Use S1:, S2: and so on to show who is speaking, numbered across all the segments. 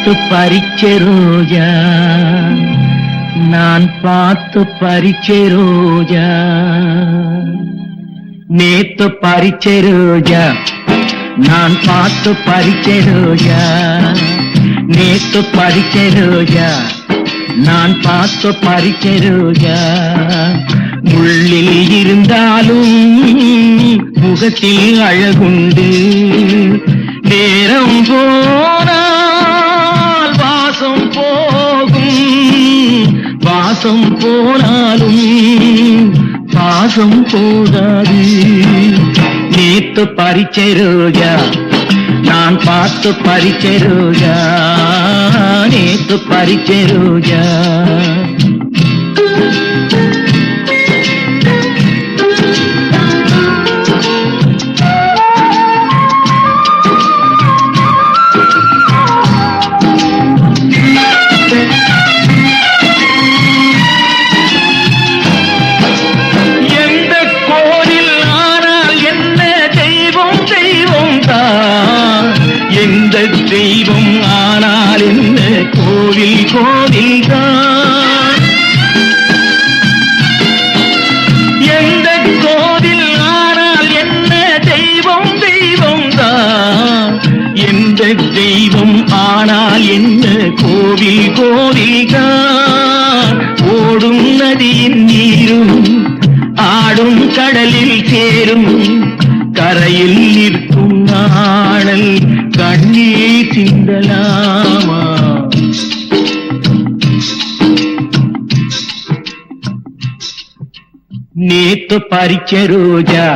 S1: பார்த்து பறிச்ச ரோஜா, நான் பார்த்து பறிச்ச ரோஜா, நேத்து பறிச்ச ரோஜா, நான் பார்த்து பறிச்ச ரோஜா, நேத்து பறிச்ச ரோஜா, நான் பார்த்து பறிச்ச ரோஜா, முள்ளில் இருந்தாலும் முகத்தில் அழகுண்டு, நேரம் போனால் வாசம் போகும், வாசம் போனாலும் பாசம் போகாது. நேத்து பறிச்ச ரோஜா, நான் பார்த்து பறிச்ச ரோஜா, நேத்து பறிச்ச ரோஜா. எந்த தெய்வம் ஆனால் என்ன கோவில் கோவில்தான், எந்த கோவில் ஆனால் என்ன தெய்வம் தெய்வம்தான், எந்த தெய்வம் ஆனால் என்ன கோவில் கோவில்தான். ஓடும் நதியின் நீரும் ஆடும் கடலில் சேரும், கரையில் நிற்கும் நாணல் கண்ணீர் சிந்தலாமா. நேத்து பறிச்ச ரோஜா,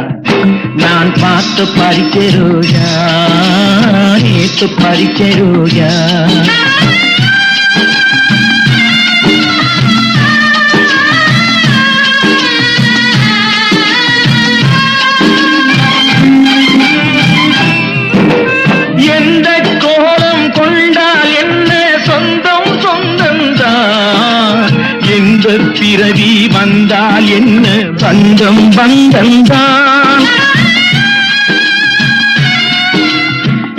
S1: நான் பார்த்து பறிச்ச ரோஜா, நேத்து பறிச்ச ரோஜா. எந்த கோலம் கொண்டால் என்ன சொந்தம் சொந்தம்தான், எந்த பிறவி வந்தால் என்ன பந்தம் பந்தம்தான்.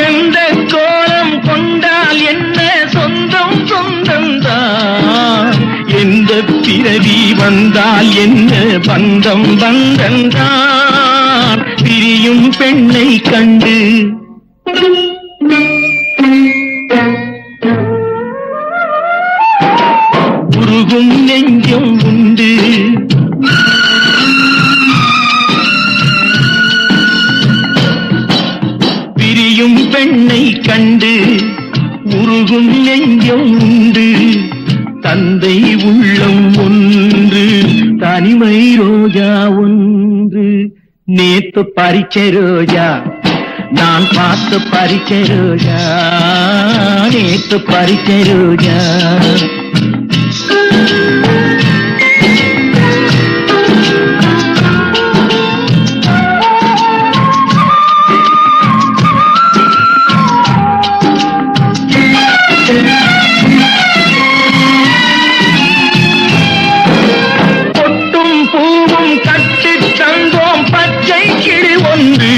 S1: எந்த கோலம் கொண்டால் என்ன சொந்தம் சொந்தம்தான், எந்த பிறவி வந்தால் என்ன பந்தம் பந்தம்தான். பிரியும் பெண்ணை கண்டு உருகும் நெஞ்சம் உண்டு, பிரியும் பெண்ணை கண்டு உருகும் நெஞ்சம் உண்டு. தந்தை உள்ளம் ஒன்று, தனிமை ரோஜா ஒன்று. நேத்து பறிச்ச ரோஜா, நான் பார்த்து பறிச்ச ரோஜா, நேத்து பறிச்ச ரோஜா. பொட்டும் பூவும் கட்டி தந்தோம் பச்சை கிளி ஒன்று,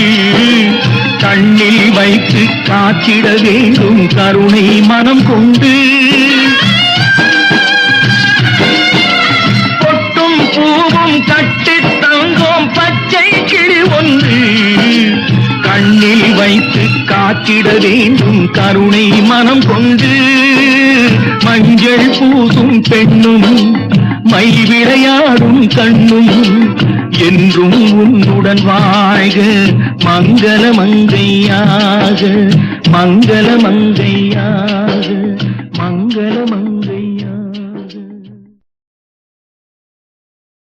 S1: கண்ணில் வைத்து காத்திட வேண்டும் கருணை மனம் கொண்டு. பொட்டும் பூவும் கட்டி தந்தோம் பச்சை கிளி ஒன்று, கண்ணில் வைத்து காத்திட வேண்டும் கருணை மனம் கொண்டு. மஞ்சள் பூசும் பெண்ணும் மை விளையாடும் கண்ணும் என்றும் உன்னுடன் வாழ்க, மங்கள மங்கையாக மங்கள மங்கையாக.